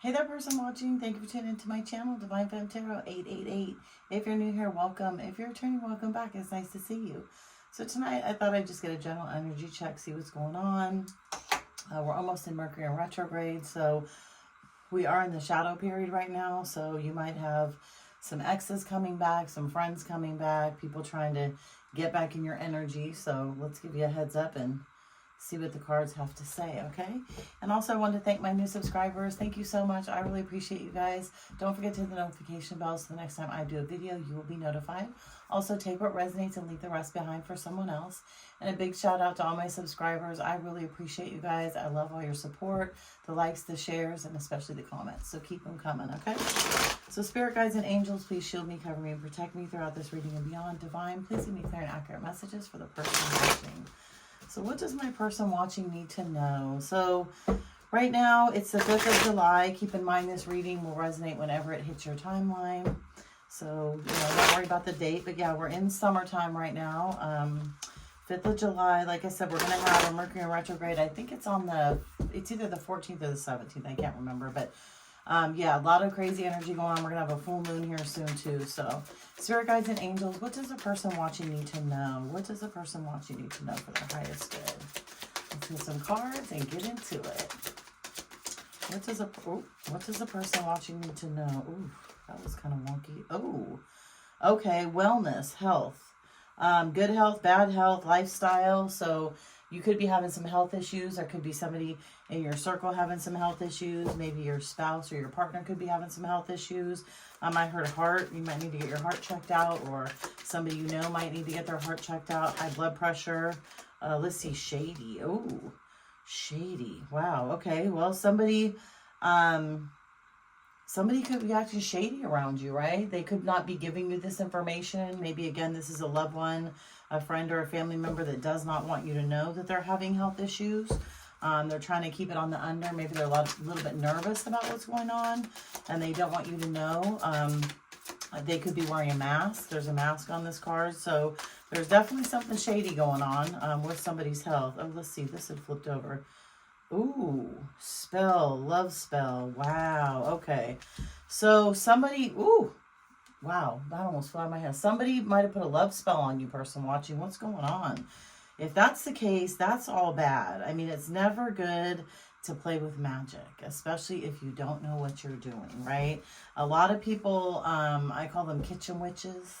Hey there, person watching. Thank you for tuning into my channel, Divine Femme Tarot 888. If you're new here, welcome. If you're returning, welcome back. It's nice to see you. So tonight, I thought I'd just get a general energy check, see what's going on. We're almost in Mercury in retrograde, so we are in the shadow period right now. So you might have some exes coming back, some friends coming back, people trying to get back in your energy. So let's give you a heads up and see what the cards have to say, okay? And also I want to thank my new subscribers. Thank you so much. I really appreciate you guys. Don't forget to hit the notification bell so the next time I do a video, you will be notified. Also, take what resonates and leave the rest behind for someone else. And a big shout out to all my subscribers. I really appreciate you guys. I love all your support, the likes, the shares, and especially the comments. So keep them coming, okay? So spirit guides and angels, please shield me, cover me, and protect me throughout this reading and beyond. Divine, please give me clear and accurate messages for the person watching. So what does my person watching need to know? So right now, it's the 5th of July. Keep in mind this reading will resonate whenever it hits your timeline. So, don't worry about the date. But yeah, we're in summertime right now. 5th of July, like I said, we're going to have a Mercury in retrograde. I think it's it's either the 14th or the 17th. I can't remember. But yeah, a lot of crazy energy going on. We're going to have a full moon here soon too. So spirit guides and angels, what does the person watching need to know? What does the person watching need to know for their highest good? Let's get some cards and get into it. What does the person watching need to know? Ooh, that was kind of wonky. Oh, okay. Wellness, health, good health, bad health, lifestyle. So you could be having some health issues. There could be somebody in your circle having some health issues. Maybe your spouse or your partner could be having some health issues. I heard heart. You might need to get your heart checked out, or somebody you know might need to get their heart checked out. High blood pressure. Let's see, shady. Oh, shady. Wow. Okay. Well, somebody could be acting shady around you, right? They could not be giving you this information. Maybe, again, this is a loved one, a friend or a family member that does not want you to know that they're having health issues. They're trying to keep it on the under. Maybe they're a little bit nervous about what's going on, and they don't want you to know. They could be wearing a mask. There's a mask on this card, so there's definitely something shady going on with somebody's health. Oh, let's see. This had flipped over. Ooh, spell, love spell. Wow, okay. So somebody, ooh, wow, that almost flew out of my head. Somebody might have put a love spell on you, person watching. What's going on? If that's the case, that's all bad. I mean, it's never good to play with magic, especially if you don't know what you're doing, right? A lot of people, I call them kitchen witches.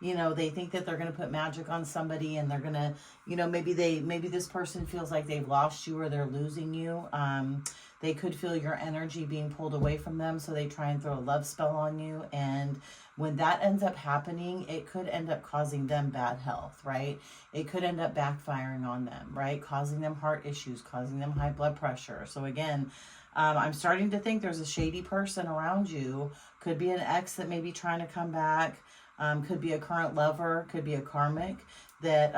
They think that they're going to put magic on somebody, and they're going to, maybe this person feels like they've lost you or they're losing you. They could feel your energy being pulled away from them, so they try and throw a love spell on you. And when that ends up happening, it could end up causing them bad health, right? It could end up backfiring on them, right? Causing them heart issues, causing them high blood pressure. So again, I'm starting to think there's a shady person around you. Could be an ex that may be trying to come back. Could be a current lover, could be a karmic that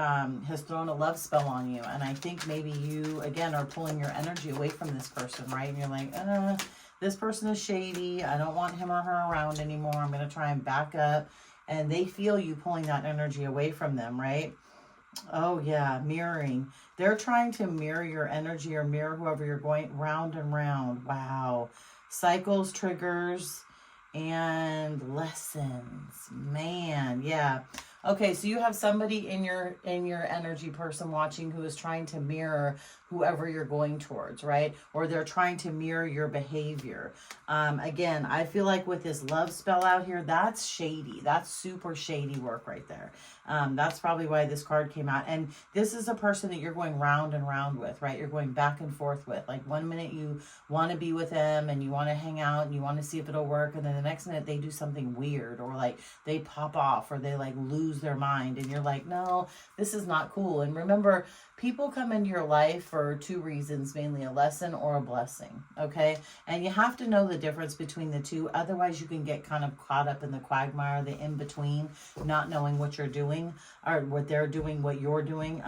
has thrown a love spell on you. And I think maybe you, again, are pulling your energy away from this person, right? And you're like, this person is shady. I don't want him or her around anymore. I'm going to try and back up. And they feel you pulling that energy away from them, right? Oh, yeah, mirroring. They're trying to mirror your energy or mirror whoever you're going round and round. Wow. Cycles, triggers, and lessons. Man, yeah. Okay, so you have somebody in your energy, person watching, who is trying to mirror whoever you're going towards, right? Or they're trying to mirror your behavior. Again, I feel like with this love spell out here, that's shady. That's super shady work right there. That's probably why this card came out. And this is a person that you're going round and round with, right? You're going back and forth with. Like one minute you want to be with them and you want to hang out and you want to see if it'll work. And then the next minute they do something weird, or like they pop off, or they like lose their mind. And you're like, no, this is not cool. And remember, people come into your life for two reasons, mainly a lesson or a blessing, okay? And you have to know the difference between the two. Otherwise, you can get kind of caught up in the quagmire, the in-between, not knowing what you're doing or what they're doing, what you're doing.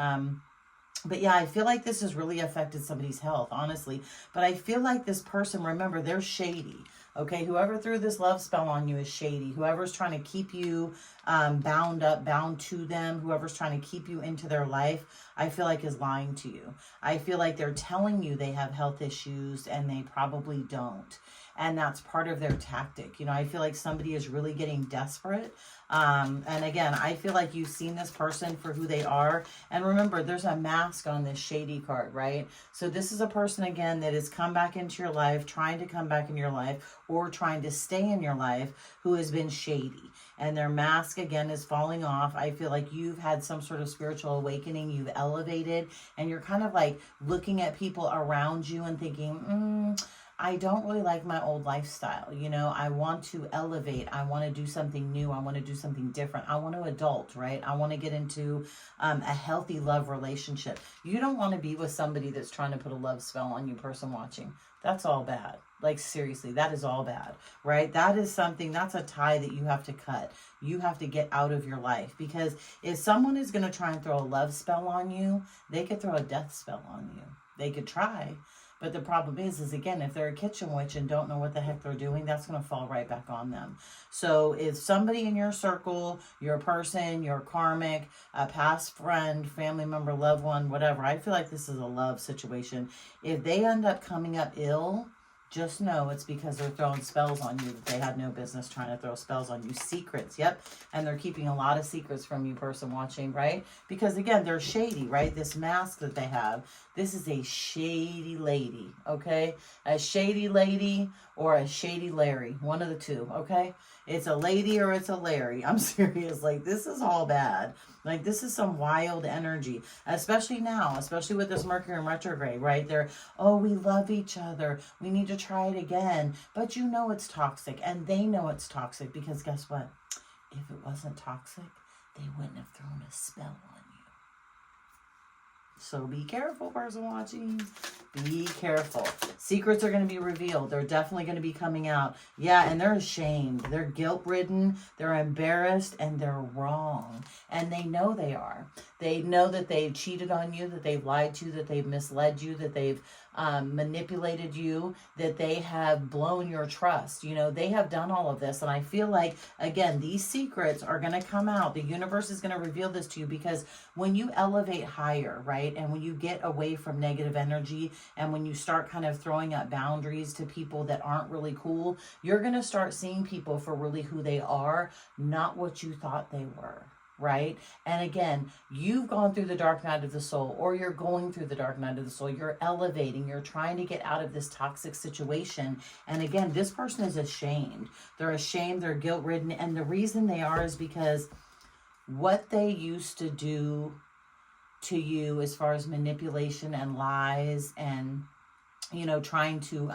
But yeah, I feel like this has really affected somebody's health, honestly. But I feel like this person, remember, they're shady. Okay, whoever threw this love spell on you is shady. Whoever's trying to keep you bound up, bound to them, whoever's trying to keep you into their life, I feel like is lying to you. I feel like they're telling you they have health issues and they probably don't. And that's part of their tactic. You know, I feel like somebody is really getting desperate. And again, I feel like you've seen this person for who they are. And remember, there's a mask on this shady card, right? So this is a person, again, that has come back into your life, trying to come back in your life, or trying to stay in your life, who has been shady. And their mask, again, is falling off. I feel like you've had some sort of spiritual awakening. You've elevated. And you're kind of like looking at people around you and thinking, I don't really like my old lifestyle. You know, I want to elevate. I want to do something new. I want to do something different. I want to adult, right? I want to get into a healthy love relationship. You don't want to be with somebody that's trying to put a love spell on you, person watching. That's all bad. Like, seriously, that is all bad, right? That is something, that's a tie that you have to cut. You have to get out of your life, because if someone is going to try and throw a love spell on you, they could throw a death spell on you. They could try. But the problem is again, if they're a kitchen witch and don't know what the heck they're doing, that's going to fall right back on them. So if somebody in your circle, your person, your karmic, a past friend, family member, loved one, whatever, I feel like this is a love situation. If they end up coming up ill, just know it's because they're throwing spells on you that they had no business trying to throw spells on you. Secrets, yep. And they're keeping a lot of secrets from you, person watching, right? Because again, they're shady, right? This mask that they have, this is a shady lady, okay? A shady lady or a shady Larry, one of the two, okay? It's a lady or it's a Larry. I'm serious. Like, this is all bad. Like, this is some wild energy, especially now, especially with this Mercury in retrograde, right? They're, oh, we love each other. We need to try it again. But you know it's toxic, and they know it's toxic, because guess what? If it wasn't toxic, they wouldn't have thrown a spell on you. So be careful, person watching. Be careful. Secrets are going to be revealed. They're definitely going to be coming out. Yeah, and they're ashamed. They're guilt-ridden. They're embarrassed, and they're wrong. And they know they are. They know that they've cheated on you, that they've lied to you, that they've misled you, that they've manipulated you, that they have blown your trust. You know, they have done all of this. And I feel like, again, these secrets are going to come out. The universe is going to reveal this to you, because when you elevate higher, right, and when you get away from negative energy, and when you start kind of throwing up boundaries to people that aren't really cool, you're going to start seeing people for really who they are, not what you thought they were. Right? And again, you've gone through the dark night of the soul, or you're going through the dark night of the soul. You're elevating. You're trying to get out of this toxic situation. And again, this person is ashamed. They're ashamed. They're guilt-ridden. And the reason they are is because what they used to do to you as far as manipulation and lies and, you know, trying to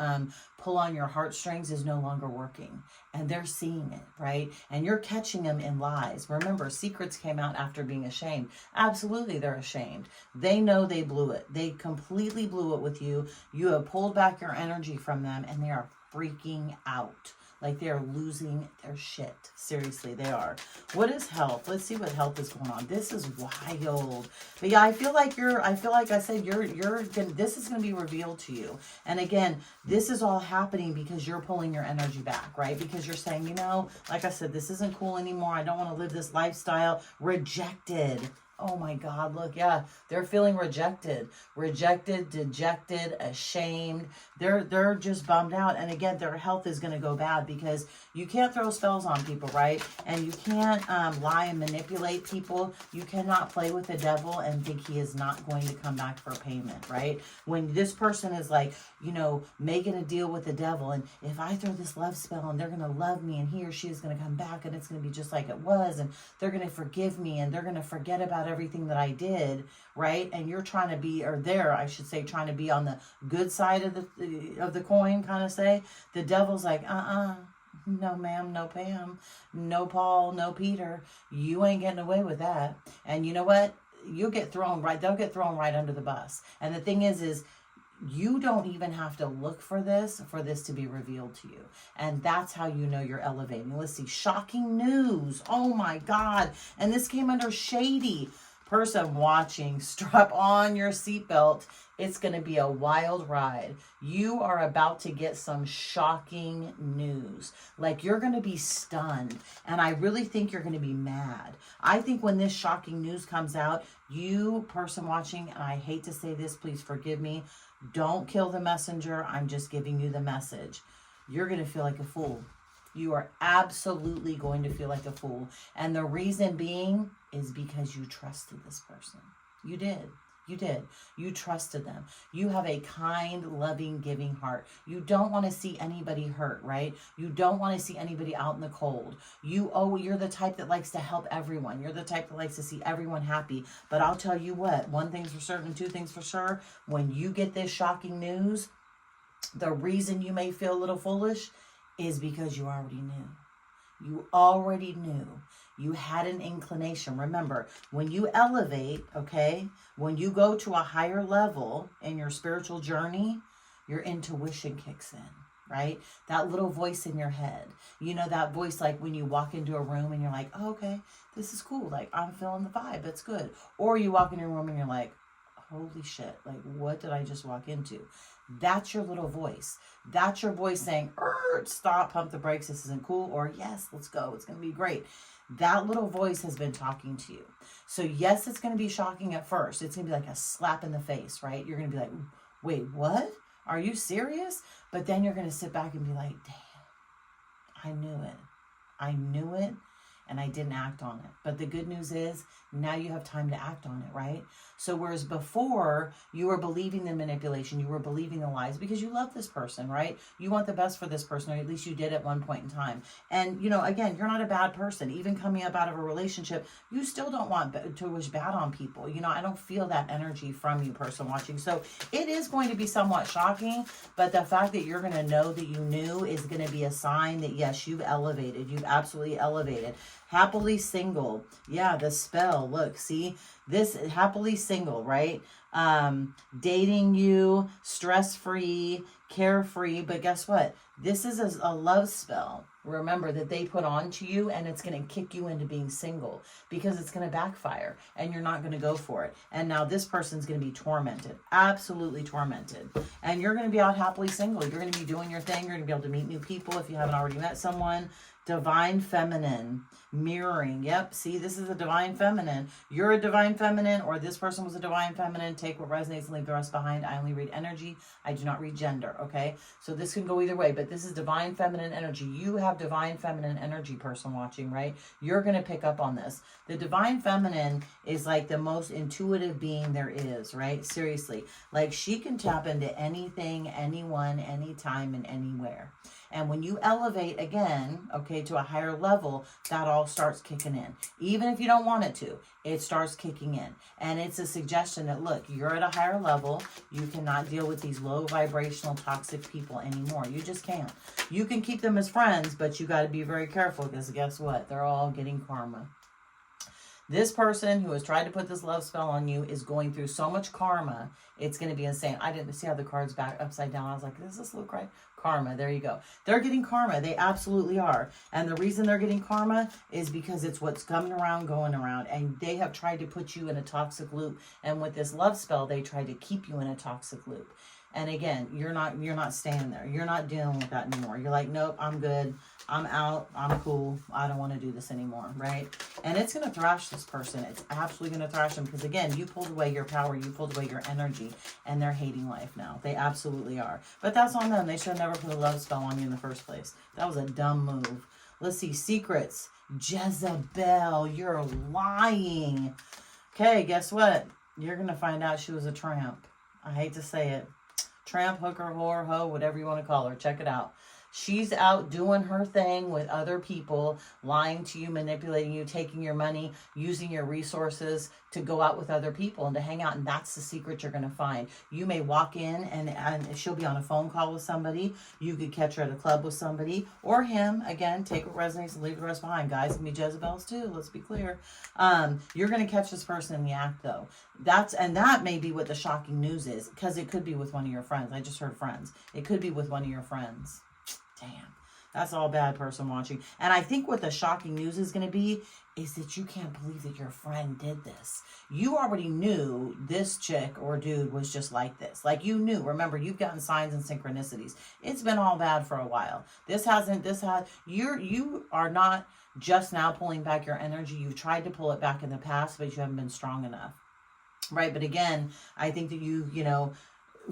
pull on your heartstrings is no longer working. And they're seeing it, right? And you're catching them in lies. Remember, secrets came out after being ashamed. Absolutely, they're ashamed. They know they blew it. They completely blew it with you. You have pulled back your energy from them, and they are freaking out. Like, they're losing their shit. Seriously, they are. What is health? Let's see what health is going on. This is wild. But yeah, I feel like I said, this is going to be revealed to you. And again, this is all happening because you're pulling your energy back, right? Because you're saying, you know, like I said, this isn't cool anymore. I don't want to live this lifestyle. Rejected. Oh my God, look, yeah, they're feeling rejected, dejected, ashamed. They're just bummed out. And again, their health is going to go bad, because you can't throw spells on people, right? And you can't lie and manipulate people. You cannot play with the devil and think he is not going to come back for payment, right? When this person is like, you know, making a deal with the devil, and if I throw this love spell and they're going to love me, and he or she is going to come back, and it's going to be just like it was, and they're going to forgive me, and they're going to forget about everything that I did, right? And you're trying to be, or they're, I should say, trying to be on the good side of the coin, kind of say. The devil's like, no ma'am, no Pam, no Paul, no Peter. You ain't getting away with that. And you know what? They'll get thrown right under the bus. And the thing is you don't even have to look for this to be revealed to you. And that's how you know you're elevating. Let's see. Shocking news. Oh my God. And this came under shady. Person watching, strap on your seatbelt. It's going to be a wild ride. You are about to get some shocking news. Like, you're going to be stunned. And I really think you're going to be mad. I think when this shocking news comes out, you, person watching, and I hate to say this, please forgive me, don't kill the messenger. I'm just giving you the message. You're going to feel like a fool. You are absolutely going to feel like a fool. And the reason being is because you trusted this person. You did. You did. You trusted them. You have a kind, loving, giving heart. You don't want to see anybody hurt, right? You don't want to see anybody out in the cold. You're the type that likes to help everyone. You're the type that likes to see everyone happy. But I'll tell you what, one thing's for certain, two things for sure. When you get this shocking news, the reason you may feel a little foolish is because you already knew. You already knew. You had an inclination. Remember, when you elevate, okay, when you go to a higher level in your spiritual journey, your intuition kicks in, right? That little voice in your head. You know, that voice like when you walk into a room and you're like, oh, okay, this is cool. Like, I'm feeling the vibe. It's good. Or you walk into a room and you're like, holy shit, like, what did I just walk into? That's your little voice. That's your voice saying, stop, pump the brakes, this isn't cool. Or yes, let's go, it's going to be great. That little voice has been talking to you. So yes, it's going to be shocking at first. It's going to be like a slap in the face, right? You're going to be like, wait, what? Are you serious? But then you're going to sit back and be like, damn, I knew it. I knew it. And I didn't act on it. But the good news is now you have time to act on it, right? So whereas before you were believing the manipulation, you were believing the lies because you love this person, right? You want the best for this person, or at least you did at one point in time. And, you know, again, you're not a bad person. Even coming up out of a relationship, you still don't want to wish bad on people. You know, I don't feel that energy from you, person watching. So it is going to be somewhat shocking, but the fact that you're going to know that you knew is going to be a sign that, yes, you've elevated. You've absolutely elevated. Happily single. Yeah, the spell. Look, see, this happily single, right? Dating you, stress-free, carefree. But guess what? This is a love spell. Remember that they put on to you, and it's going to kick you into being single because it's going to backfire and you're not going to go for it. And now this person's going to be tormented, absolutely tormented. And you're going to be out happily single. You're going to be doing your thing. You're going to be able to meet new people if you haven't already met someone. Divine feminine, mirroring. Yep, see, this is a divine feminine. You're a divine feminine, or this person was a divine feminine. Take what resonates and leave the rest behind. I only read energy. I do not read gender, okay? So this can go either way, but this is divine feminine energy. You have divine feminine energy, person watching, right? You're going to pick up on this. The divine feminine is like the most intuitive being there is, right? Seriously. Like, she can tap into anything, anyone, anytime, and anywhere. And when you elevate again, okay, to a higher level, that all starts kicking in. Even if you don't want it to, it starts kicking in. And it's a suggestion that, look, you're at a higher level. You cannot deal with these low vibrational toxic people anymore. You just can't. You can keep them as friends, but you got to be very careful because guess what? They're all getting karma. This person who has tried to put this love spell on you is going through so much karma, it's going to be insane. I didn't see how the card's back upside down. I was like, does this look right? Karma, there you go. They're getting karma. They absolutely are. And the reason they're getting karma is because it's what's coming around, going around. And they have tried to put you in a toxic loop. And with this love spell, they try to keep you in a toxic loop. And again, you're not staying there. You're not dealing with that anymore. You're like, nope, I'm good. I'm out. I'm cool. I don't want to do this anymore, right? And it's going to thrash this person. It's absolutely going to thrash them because, again, you pulled away your power. You pulled away your energy, and they're hating life now. They absolutely are. But that's on them. They should have never put a love spell on you in the first place. That was a dumb move. Let's see. Secrets. Jezebel, you're lying. Okay, guess what? You're going to find out she was a tramp. I hate to say it. Tramp, hooker, whore, hoe, whatever you want to call her. Check it out. She's out doing her thing with other people, lying to you, manipulating you, taking your money, using your resources to go out with other people and to hang out. And that's the secret you're going to find. You may walk in and she'll be on a phone call with somebody. You could catch her at a club with somebody or him. Again, take what resonates and leave the rest behind. Guys can be Jezebels too. Let's be clear. You're going to catch this person in the act though. That may be what the shocking news is, because it could be with one of your friends. I just heard friends. It could be with one of your friends. Damn. That's all bad, person watching. And I think what the shocking news is going to be is that you can't believe that your friend did this. You already knew this chick or dude was just like this. Like, you knew. Remember, you've gotten signs and synchronicities. It's been all bad for a while. You are not just now pulling back your energy. You've tried to pull it back in the past, but you haven't been strong enough. Right? But again, I think that you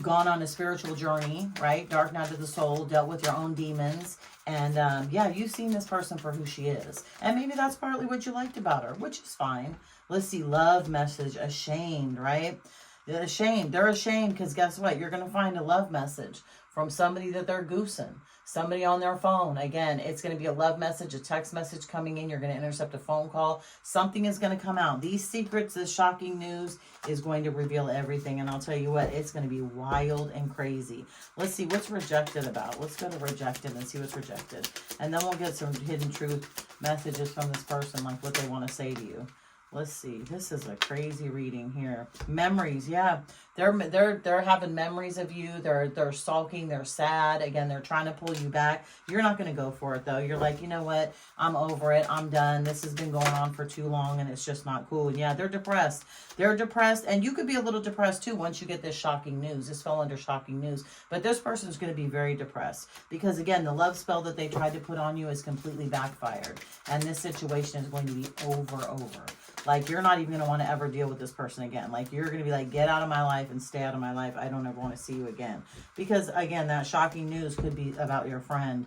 gone on a spiritual journey, right? Dark night of the soul, dealt with your own demons. And yeah, you've seen this person for who she is. And maybe that's partly what you liked about her, which is fine. Let's see, love message, ashamed, right? They're ashamed. They're ashamed because guess what? You're going to find a love message from somebody that they're goosing. Somebody on their phone. Again, it's going to be a love message, a text message coming in. You're going to intercept a phone call. Something is going to come out. These secrets, this shocking news is going to reveal everything. And I'll tell you what, it's going to be wild and crazy. Let's see what's rejected about. Let's go to rejected and see what's rejected. And then we'll get some hidden truth messages from this person, like what they want to say to you. Let's see. This is a crazy reading here. Memories, yeah. They're having memories of you. They're sulking. They're sad. Again, they're trying to pull you back. You're not going to go for it though. You're like, you know what? I'm over it. I'm done. This has been going on for too long, and it's just not cool. And yeah, they're depressed. They're depressed, and you could be a little depressed too once you get this shocking news. This fell under shocking news, but this person is going to be very depressed because again, the love spell that they tried to put on you is completely backfired, and this situation is going to be over. Like, you're not even going to want to ever deal with this person again. Like, you're going to be like, get out of my life and stay out of my life. I don't ever want to see you again. Because, again, that shocking news could be about your friend.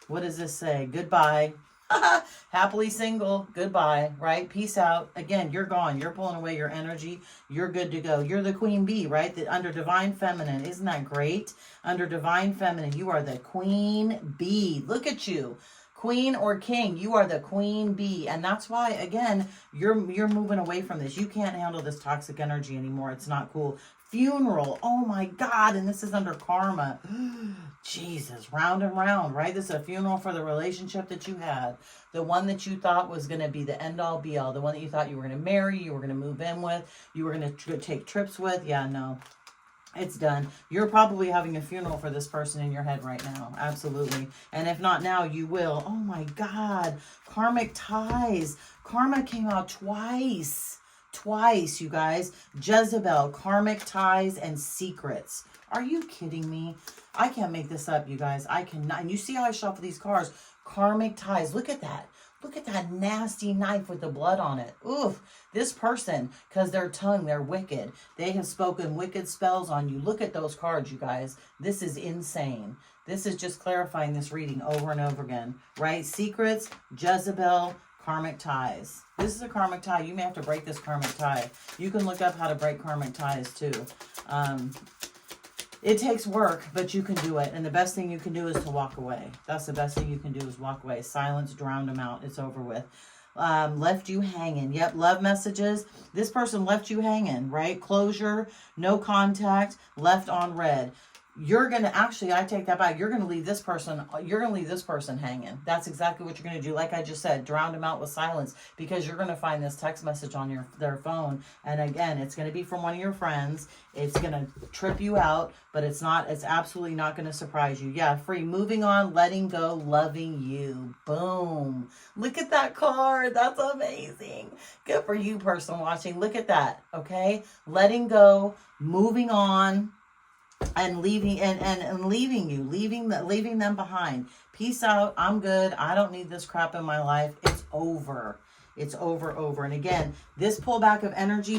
What does this say? Goodbye. Happily single. Goodbye. Right? Peace out. Again, you're gone. You're pulling away your energy. You're good to go. You're the queen bee, right? Under divine feminine. Isn't that great? Under divine feminine, you are the queen bee. Look at you. Queen or king, you are the queen bee. And that's why, again, you're moving away from this. You can't handle this toxic energy anymore. It's not cool. Funeral. Oh my God. And this is under karma. Jesus. Round and round, right? This is a funeral for the relationship that you had. The one that you thought was going to be the end all be all. The one that you thought you were going to marry, you were going to move in with, you were going to take trips with. Yeah, no. It's done. You're probably having a funeral for this person in your head right now. Absolutely. And if not now, you will. Oh my God. Karmic ties. Karma came out twice. Twice, you guys. Jezebel, karmic ties, and secrets. Are you kidding me? I can't make this up, you guys. I cannot. And you see how I shuffle these cards? Karmic ties. Look at that. Look at that nasty knife with the blood on it. Oof. This person, because their tongue, they're wicked. They have spoken wicked spells on you. Look at those cards, you guys. This is insane. This is just clarifying this reading over and over again, right? Secrets, Jezebel, karmic ties. This is a karmic tie. You may have to break this karmic tie. You can look up how to break karmic ties too. It takes work, but you can do it. And the best thing you can do is to walk away. That's the best thing you can do is walk away. Silence drowned them out. It's over with. Left you hanging. Yep, love messages. This person left you hanging, right? Closure, no contact, left on red. You're going to, actually, I take that back. You're going to leave this person hanging. That's exactly what you're going to do. Like I just said, drown them out with silence, because you're going to find this text message on their phone. And again, it's going to be from one of your friends. It's going to trip you out, but it's absolutely not going to surprise you. Yeah, free, moving on, letting go, loving you. Boom. Look at that card. That's amazing. Good for you, person watching. Look at that. Okay. Letting go, moving on, and leaving leaving them behind. Peace out. I'm good. I don't need this crap in my life. It's over. It's over. And again, this pullback of energy,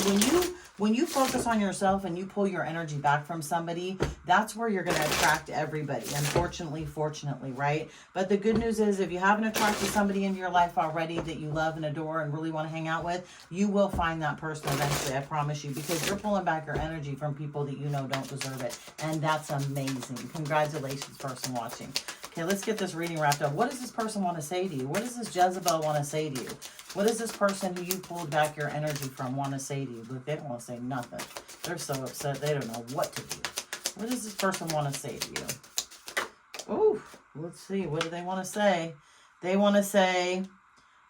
when you focus on yourself and you pull your energy back from somebody, that's where you're going to attract everybody. Unfortunately, fortunately, right? But the good news is, if you haven't attracted somebody into your life already that you love and adore and really want to hang out with, you will find that person eventually. I promise you, because you're pulling back your energy from people that you know don't deserve it. And that's amazing. Congratulations, person watching. Okay, let's get this reading wrapped up. What does this person want to say to you? What does this Jezebel want to say to you? What does this person who you pulled back your energy from want to say to you? Look, they don't want to say nothing. They're so upset. They don't know what to do. What does this person want to say to you? Ooh, let's see. What do they want to say? They want to say,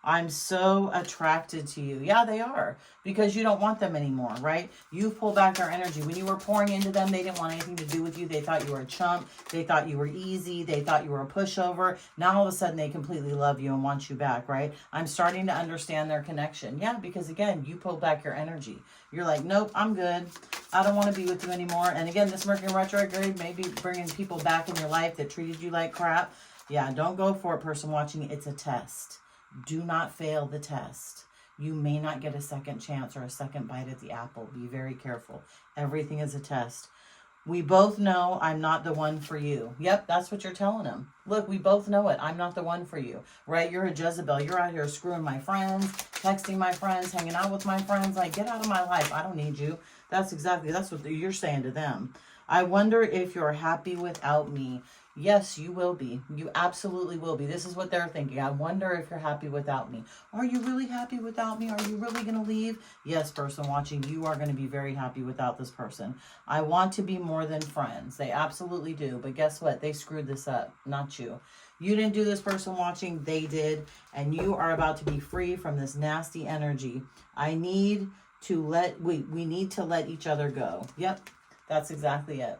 I'm so attracted to you. Yeah, they are, because you don't want them anymore, right? You pull back their energy. When you were pouring into them, they didn't want anything to do with you. They thought you were a chump. They thought you were easy. They thought you were a pushover. Now all of a sudden they completely love you and want you back, right? I'm starting to understand their connection. Yeah, because again, you pulled back your energy. You're like, nope, I'm good. I don't want to be with you anymore. And again, this Mercury retrograde may be bringing people back in your life that treated you like crap. Yeah, don't go for it, person watching. It's a test. Do not fail the test. You may not get a second chance or a second bite at the apple. Be very careful. Everything is a test. We both know I'm not the one for you. Yep, that's what you're telling them. Look, we both know it. I'm not the one for you, right? You're a Jezebel. You're out here screwing my friends, texting my friends, hanging out with my friends. Like, get out of my life. I don't need you. That's what you're saying to them. I wonder if you're happy without me. Yes, you will be. You absolutely will be. This is what they're thinking. I wonder if you're happy without me. Are you really happy without me? Are you really going to leave? Yes, person watching, you are going to be very happy without this person. I want to be more than friends. They absolutely do. But guess what? They screwed this up, not you. You didn't do this, person watching. They did. And you are about to be free from this nasty energy. We need to let each other go. Yep, that's exactly it.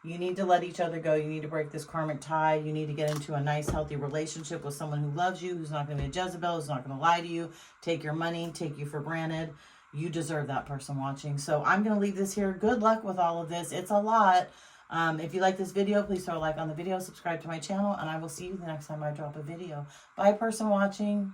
You need to let each other go. You need to break this karmic tie. You need to get into a nice, healthy relationship with someone who loves you, who's not going to be a Jezebel, who's not going to lie to you, take your money, take you for granted. You deserve that, person watching. So I'm going to leave this here. Good luck with all of this. It's a lot. If you like this video, please throw a like on the video, subscribe to my channel, and I will see you the next time I drop a video. Bye, person watching.